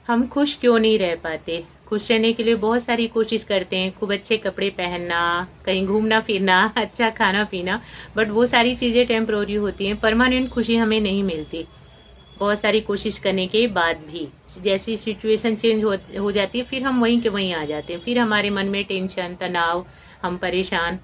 हम खुश क्यों नहीं रह पाते? खुश रहने के लिए बहुत सारी कोशिश करते हैं, खूब अच्छे कपड़े पहनना, कहीं घूमना फिरना, अच्छा खाना पीना, बट वो सारी चीजें टेम्परोरी होती हैं। परमानेंट खुशी हमें नहीं मिलती बहुत सारी कोशिश करने के बाद भी। जैसी सिचुएशन चेंज हो जाती है, फिर हम वहीं के वहीं आ जाते हैं, फिर हमारे मन में टेंशन, तनाव, हम परेशान।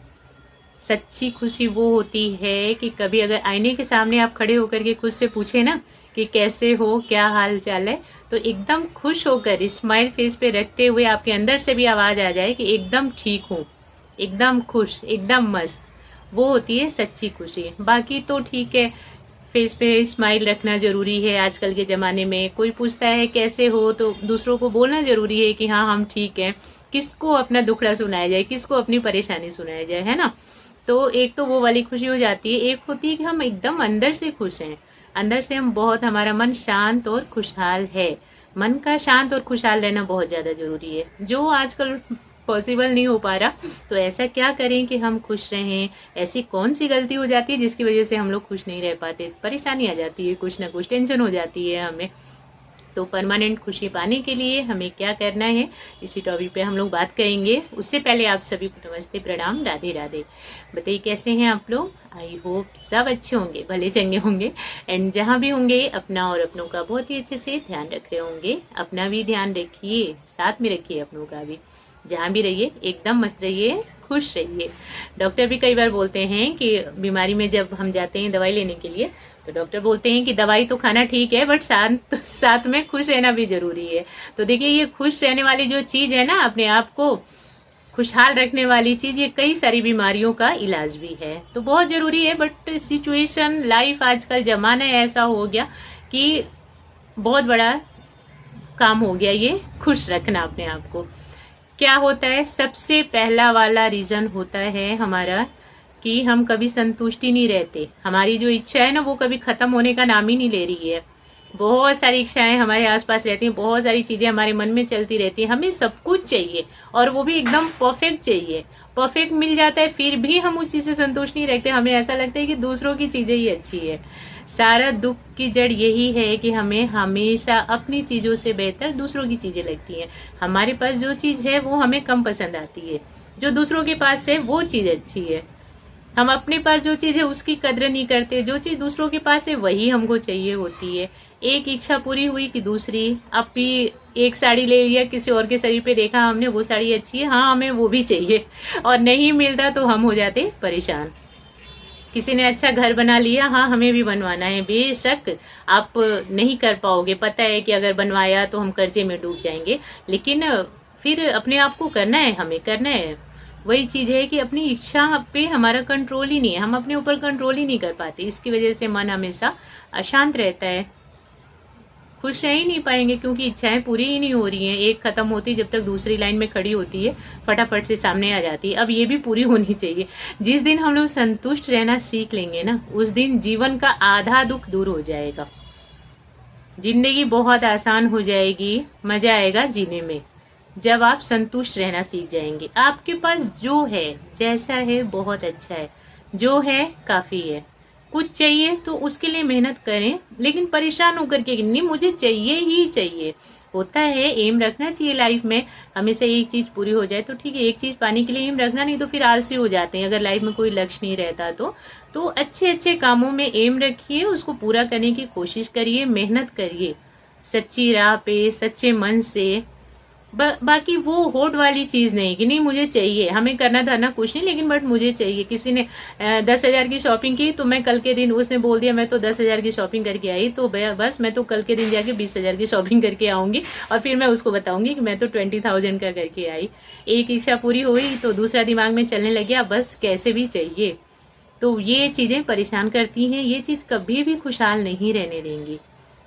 सच्ची खुशी वो होती है कि कभी अगर आईने के सामने आप खड़े होकर के खुद से पूछे ना कि कैसे हो, क्या हाल चाल है, तो एकदम खुश होकर स्माइल फेस पे रखते हुए आपके अंदर से भी आवाज आ जाए कि एकदम ठीक हूँ, एकदम खुश, एकदम मस्त। वो होती है सच्ची खुशी। बाकी तो ठीक है, फेस पे स्माइल रखना जरूरी है। आजकल के जमाने में कोई पूछता है कैसे हो, तो दूसरों को बोलना जरूरी है कि हाँ हम ठीक हैं। किसको अपना दुखड़ा सुनाया जाए, किसको अपनी परेशानी सुनाया जाए, है ना? तो एक तो वो वाली खुशी हो जाती है। एक होती है कि हम एकदम अंदर से खुश हैं, अंदर से हम बहुत, हमारा मन शांत और खुशहाल है। मन का शांत और खुशहाल रहना बहुत ज्यादा जरूरी है, जो आजकल पॉसिबल नहीं हो पा रहा। तो ऐसा क्या करें कि हम खुश रहें? ऐसी कौन सी गलती हो जाती है जिसकी वजह से हम लोग खुश नहीं रह पाते? परेशानी आ जाती है, कुछ ना कुछ टेंशन हो जाती है हमें। तो परमानेंट खुशी पाने के लिए हमें क्या करना है, इसी टॉपिक पे हम लोग बात करेंगे। उससे पहले आप सभी को नमस्ते, प्रणाम, राधे राधे। बताइए कैसे हैं आप लोग? आई होप सब अच्छे होंगे, भले चंगे होंगे, एंड जहाँ भी होंगे अपना और अपनों का बहुत ही अच्छे से ध्यान रख रहे होंगे। अपना भी ध्यान रखिए, साथ में रखिए अपनों का भी। जहाँ भी रहिए एकदम मस्त रहिए, खुश रहिए। डॉक्टर भी कई बार बोलते हैं कि बीमारी में जब हम जाते हैं दवाई लेने के लिए, तो डॉक्टर बोलते हैं कि दवाई तो खाना ठीक है, बट साथ में खुश रहना भी जरूरी है। तो देखिए, ये खुश रहने वाली जो चीज है ना, अपने आप को खुशहाल रखने वाली चीज, ये कई सारी बीमारियों का इलाज भी है। तो बहुत जरूरी है, बट सिचुएशन, लाइफ, आजकल जमाना ऐसा हो गया कि बहुत बड़ा काम हो गया ये खुश रखना अपने आप को। क्या होता है, सबसे पहला वाला रीजन होता है हमारा कि हम कभी संतुष्टि नहीं रहते। हमारी जो इच्छा है ना, वो कभी खत्म होने का नाम ही नहीं ले रही है। बहुत सारी इच्छाएं हमारे आसपास रहती हैं, बहुत सारी चीजें हमारे मन में चलती रहती हैं। हमें सब कुछ चाहिए, और वो भी एकदम परफेक्ट चाहिए। परफेक्ट मिल जाता है, फिर भी हम उस चीज से संतुष्ट नहीं रहते। हमें ऐसा लगता है कि दूसरों की चीजें ही अच्छी है। सारा दुख की जड़ यही है कि हमें हमेशा अपनी चीजों से बेहतर दूसरों की चीजें लगती हैं। हमारे पास जो चीज है वो हमें कम पसंद आती है, जो दूसरों के पास है वो चीज अच्छी है। हम अपने पास जो चीज है उसकी कद्र नहीं करते, जो चीज दूसरों के पास है वही हमको चाहिए होती है। एक इच्छा पूरी हुई कि दूसरी। अब भी एक साड़ी ले लिया, किसी और के शरीर पे देखा हमने, वो साड़ी अच्छी है, हाँ हमें वो भी चाहिए, और नहीं मिलता तो हम हो जाते परेशान। किसी ने अच्छा घर बना लिया, हाँ हमें भी बनवाना है। बेशक आप नहीं कर पाओगे, पता है कि अगर बनवाया तो हम कर्जे में डूब जाएंगे, लेकिन फिर अपने आप को करना है, हमें करना है। वही चीज है कि अपनी इच्छा पे हमारा कंट्रोल ही नहीं है, हम अपने ऊपर कंट्रोल ही नहीं कर पाते। इसकी वजह से मन हमेशा अशांत रहता है, खुश रह ही नहीं पाएंगे, क्योंकि इच्छाएं पूरी ही नहीं हो रही हैं। एक खत्म होती जब तक दूसरी लाइन में खड़ी होती है, फटाफट से सामने आ जाती है। अब ये भी पूरी होनी चाहिए। जिस दिन हम लोग संतुष्ट रहना सीख लेंगे ना, उस दिन जीवन का आधा दुख दूर हो जाएगा, जिंदगी बहुत आसान हो जाएगी, मजा आएगा जीने में। जब आप संतुष्ट रहना सीख जाएंगे, आपके पास जो है, जैसा है, बहुत अच्छा है, जो है काफी है। कुछ चाहिए तो उसके लिए मेहनत करें, लेकिन परेशान होकर के नहीं, मुझे चाहिए ही चाहिए। होता है, एम रखना चाहिए लाइफ में। हमेशा एक चीज पूरी हो जाए तो ठीक है, एक चीज पाने के लिए एम रखना, नहीं तो फिर आलसी हो जाते हैं अगर लाइफ में कोई लक्ष्य नहीं रहता तो अच्छे अच्छे कामों में एम रखिए, उसको पूरा करने की कोशिश करिए, मेहनत करिए सच्ची राह पे, सच्चे मन से। बाकी वो होड़ वाली चीज नहीं कि नहीं मुझे चाहिए, हमें करना धरना कुछ नहीं, लेकिन बट मुझे चाहिए। किसी ने 10,000 की शॉपिंग की, तो मैं कल के दिन, उसने बोल दिया मैं तो 10,000 की शॉपिंग करके आई, तो बस मैं तो कल के दिन जाके 20,000 की शॉपिंग करके आऊंगी, और फिर मैं उसको बताऊंगी कि मैं तो 20,000 का करके आई। एक इच्छा पूरी हुई तो दूसरा दिमाग में चलने लग गया, बस कैसे भी चाहिए। तो ये चीजें परेशान करती हैं, ये चीज कभी भी खुशहाल नहीं रहने देंगी।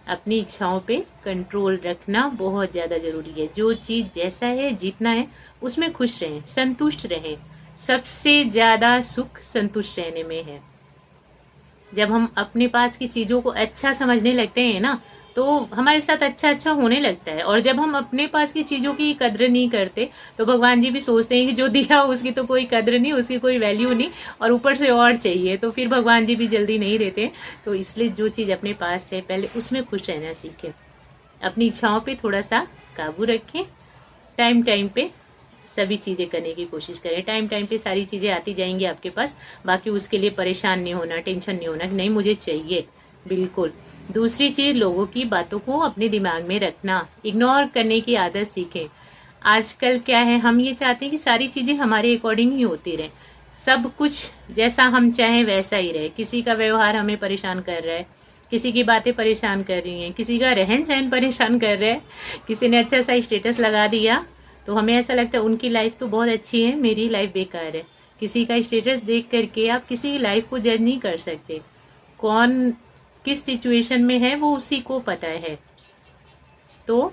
अपनी इच्छाओं पे कंट्रोल रखना बहुत ज्यादा जरूरी है। जो चीज जैसा है, जितना है, उसमें खुश रहें, संतुष्ट रहें। सबसे ज्यादा सुख संतुष्ट रहने में है। जब हम अपने पास की चीजों को अच्छा समझने लगते हैं ना, तो हमारे साथ अच्छा अच्छा होने लगता है। और जब हम अपने पास की चीजों की कद्र नहीं करते, तो भगवान जी भी सोचते हैं कि जो दिया उसकी तो कोई कद्र नहीं, उसकी कोई वैल्यू नहीं, और ऊपर से और चाहिए, तो फिर भगवान जी भी जल्दी नहीं देते। तो इसलिए जो चीज अपने पास है, पहले उसमें खुश रहना सीखे। अपनी इच्छाओं पे थोड़ा सा काबू रखें, टाइम टाइम पे सभी चीजें करने की कोशिश करें। टाइम टाइम पे सारी चीजें आती जाएंगी आपके पास, बाकी उसके लिए परेशान नहीं होना, टेंशन नहीं होना कि नहीं मुझे चाहिए, बिल्कुल। दूसरी चीज, लोगों की बातों को अपने दिमाग में रखना, इग्नोर करने की आदत सीखें। आजकल क्या है, हम ये चाहते हैं कि सारी चीजें हमारे अकॉर्डिंग ही होती रहे, सब कुछ जैसा हम चाहें वैसा ही रहे। किसी का व्यवहार हमें परेशान कर रहा है, किसी की बातें परेशान कर रही हैं, किसी का रहन सहन परेशान कर रहा है, किसी ने अच्छा सा स्टेटस लगा दिया तो हमें ऐसा लगता है उनकी लाइफ तो बहुत अच्छी है, मेरी लाइफ बेकार है। किसी का स्टेटस देख करके आप किसी की लाइफ को जज नहीं कर सकते। कौन किस सिचुएशन में है वो उसी को पता है। तो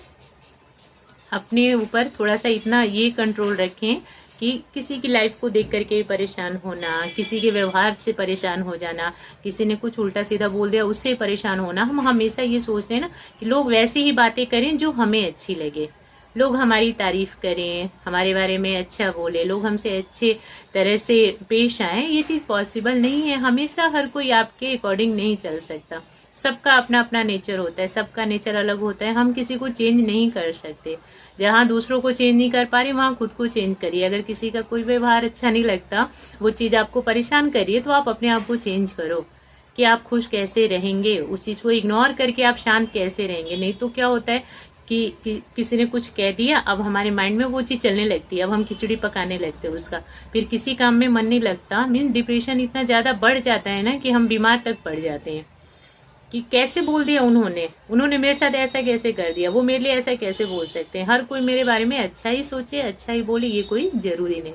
अपने ऊपर थोड़ा सा इतना ये कंट्रोल रखें कि किसी की लाइफ को देख करके परेशान होना, किसी के व्यवहार से परेशान हो जाना, किसी ने कुछ उल्टा सीधा बोल दिया उससे परेशान होना। हम हमेशा ये सोचते हैं ना कि लोग वैसी ही बातें करें जो हमें अच्छी लगे, लोग हमारी तारीफ करें, हमारे बारे में अच्छा बोले, लोग हमसे अच्छे तरह से पेश आए। ये चीज पॉसिबल नहीं है। हमेशा हर कोई आपके अकॉर्डिंग नहीं चल सकता, सबका अपना अपना नेचर होता है, सबका नेचर अलग होता है। हम किसी को चेंज नहीं कर सकते। जहां दूसरों को चेंज नहीं कर पा रहे वहां खुद को चेंज करिए। अगर किसी का कोई व्यवहार अच्छा नहीं लगता, वो चीज आपको परेशान कर रही है, तो आप अपने आप को चेंज करो कि आप खुश कैसे रहेंगे। उस चीज को इग्नोर करके आप शांत कैसे रहेंगे। नहीं तो क्या होता है कि किसी ने कुछ कह दिया, अब हमारे माइंड में वो चीज चलने लगती है, अब हम खिचड़ी पकाने लगते हैं उसका, फिर किसी काम में मन नहीं लगता। मीन डिप्रेशन इतना ज्यादा बढ़ जाता है ना कि हम बीमार तक पड़ जाते हैं कि कैसे बोल दिया उन्होंने मेरे साथ ऐसा कैसे कर दिया, वो मेरे लिए ऐसा कैसे बोल सकते हैं। हर कोई मेरे बारे में अच्छा ही सोचे, अच्छा ही बोले, ये कोई जरूरी नहीं।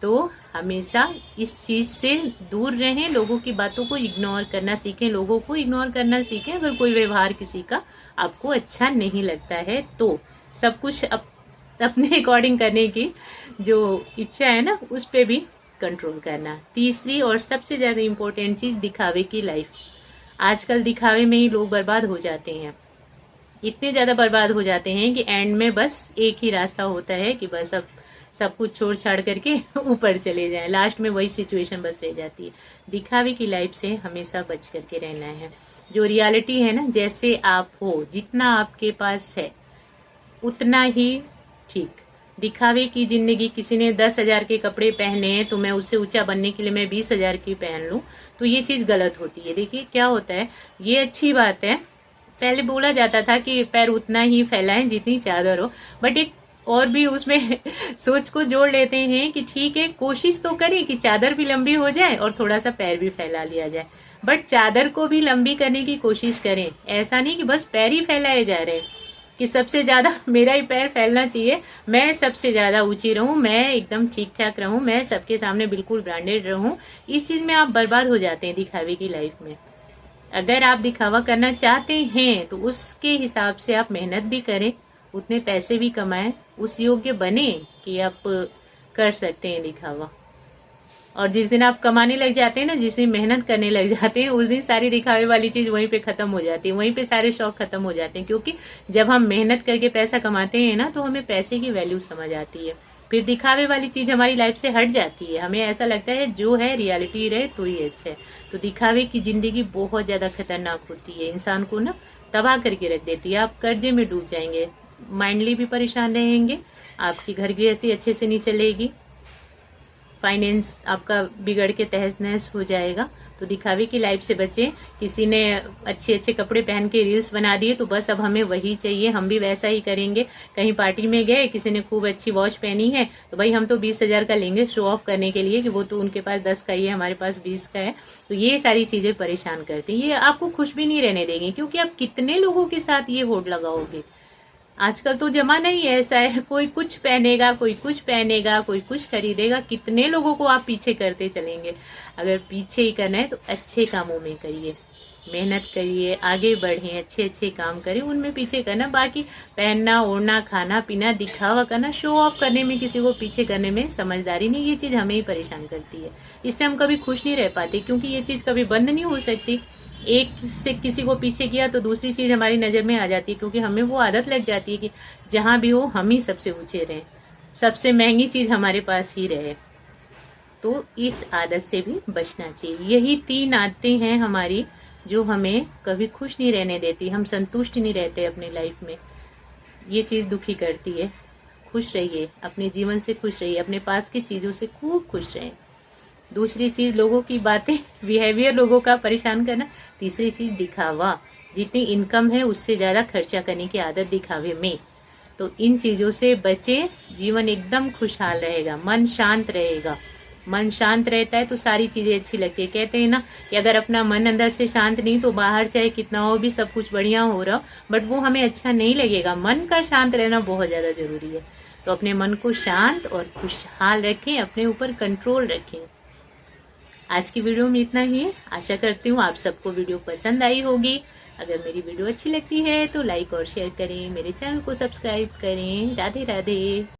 तो हमेशा इस चीज से दूर रहें, लोगों की बातों को इग्नोर करना सीखें, लोगों को इग्नोर करना सीखें। अगर कोई व्यवहार किसी का आपको अच्छा नहीं लगता है तो सब कुछ अपने अकॉर्डिंग करने की जो इच्छा है ना, उस पे भी कंट्रोल करना। तीसरी और सबसे ज्यादा इम्पोर्टेंट चीज, दिखावे की लाइफ। आजकल दिखावे में ही लोग बर्बाद हो जाते हैं, इतने ज्यादा बर्बाद हो जाते हैं कि एंड में बस एक ही रास्ता होता है कि बस अब सब कुछ छोड़ छाड़ करके ऊपर चले जाएं। लास्ट में वही सिचुएशन बस रह जाती है। दिखावे की लाइफ से हमेशा बच करके रहना है। जो रियलिटी है ना, जैसे आप हो, जितना आपके पास है उतना ही ठीक। दिखावे की जिंदगी, किसी ने 10,000 के कपड़े पहने हैं तो मैं उससे ऊंचा बनने के लिए मैं 20,000 की पहन लूं, तो ये चीज गलत होती है। देखिए क्या होता है, ये अच्छी बात है, पहले बोला जाता था कि पैर उतना ही फैलाएं जितनी चादर हो, बट एक और भी उसमें सोच को जोड़ लेते हैं कि ठीक है, कोशिश तो करें कि चादर भी लंबी हो जाए और थोड़ा सा पैर भी फैला लिया जाए, बट चादर को भी लंबी करने की कोशिश करें। ऐसा नहीं कि बस पैर ही फैलाए जा रहे हैं कि सबसे ज्यादा मेरा ही पैर फैलना चाहिए, मैं सबसे ज्यादा ऊंची रहूं, मैं एकदम ठीक ठाक रहूं, मैं सबके सामने बिल्कुल ब्रांडेड रहूं। इस चीज में आप बर्बाद हो जाते हैं दिखावे की लाइफ में। अगर आप दिखावा करना चाहते हैं तो उसके हिसाब से आप मेहनत भी करें, उतने पैसे भी कमाएं, उस योग्य बने कि आप कर सकते हैं दिखावा। और जिस दिन आप कमाने लग जाते हैं ना, जिस दिन मेहनत करने लग जाते हैं, उस दिन सारी दिखावे वाली चीज वहीं पे खत्म हो जाती है, वहीं पे सारे शौक खत्म हो जाते हैं। क्योंकि जब हम मेहनत करके पैसा कमाते हैं ना, तो हमें पैसे की वैल्यू समझ आती है। फिर दिखावे वाली चीज हमारी लाइफ से हट जाती है, हमें ऐसा लगता है जो है रियलिटी रहे तो ही अच्छा है। तो दिखावे की जिंदगी बहुत ज्यादा खतरनाक होती है, इंसान को ना तबाह करके रख देती है। आप कर्जे में डूब जाएंगे, माइंडली भी परेशान रहेंगे, आपकी घर गृहस्थी अच्छे से नहीं चलेगी, फाइनेंस आपका बिगड़ के तहस नहस हो जाएगा। तो दिखावे की लाइफ से बचें। किसी ने अच्छे अच्छे कपड़े पहन के रील्स बना दिए तो बस अब हमें वही चाहिए, हम भी वैसा ही करेंगे। कहीं पार्टी में गए, किसी ने खूब अच्छी वॉच पहनी है तो भाई हम तो 20,000 का लेंगे शो ऑफ करने के लिए कि वो तो उनके पास 10 का ही है, हमारे पास 20 का है। तो ये सारी चीजें परेशान करती हैं, ये आपको खुश भी नहीं रहने देंगे। क्योंकि आप कितने लोगों के साथ ये होड़ लगाओगे। आजकल तो जमाना ही ऐसा है, कोई कुछ पहनेगा, कोई कुछ पहनेगा, कोई कुछ खरीदेगा, कितने लोगों को आप पीछे करते चलेंगे। अगर पीछे ही करना है तो अच्छे कामों में करिए, मेहनत करिए, आगे बढ़िए, अच्छे अच्छे काम करें, उनमें पीछे करना। बाकी पहनना ओढ़ना खाना पीना दिखावा करना, शो ऑफ करने में, किसी को पीछे करने में समझदारी नहीं, ये चीज हमें ही परेशान करती है। इससे हम कभी खुश नहीं रह पाते, क्योंकि ये चीज कभी बंद नहीं हो सकती। एक से किसी को पीछे किया तो दूसरी चीज हमारी नजर में आ जाती है, क्योंकि हमें वो आदत लग जाती है कि जहां भी हो हम ही सबसे ऊंचे रहें, सबसे महंगी चीज हमारे पास ही रहे। तो इस आदत से भी बचना चाहिए। यही 3 आदतें हैं हमारी जो हमें कभी खुश नहीं रहने देती, हम संतुष्ट नहीं रहते अपनी लाइफ में, ये चीज दुखी करती है। खुश रहिए, अपने जीवन से खुश रहिए, अपने पास की चीजों से खूब खुश रहें। दूसरी चीज लोगों की बातें, बिहेवियर लोगों का परेशान करना। तीसरी चीज दिखावा, जितनी इनकम है उससे ज्यादा खर्चा करने की आदत दिखावे में। तो इन चीजों से बचे, जीवन एकदम खुशहाल रहेगा, मन शांत रहेगा। मन शांत रहता है तो सारी चीजें अच्छी लगती है। कहते हैं ना कि अगर अपना मन अंदर से शांत नहीं तो बाहर चाहे कितना हो भी सब कुछ बढ़िया हो रहा, बट वो हमें अच्छा नहीं लगेगा। मन का शांत रहना बहुत ज्यादा जरूरी है। तो अपने मन को शांत और खुशहाल रखें, अपने ऊपर कंट्रोल रखें। आज की वीडियो में इतना ही। आशा करती हूँ आप सबको वीडियो पसंद आई होगी। अगर मेरी वीडियो अच्छी लगती है तो लाइक और शेयर करें, मेरे चैनल को सब्सक्राइब करें। राधे राधे।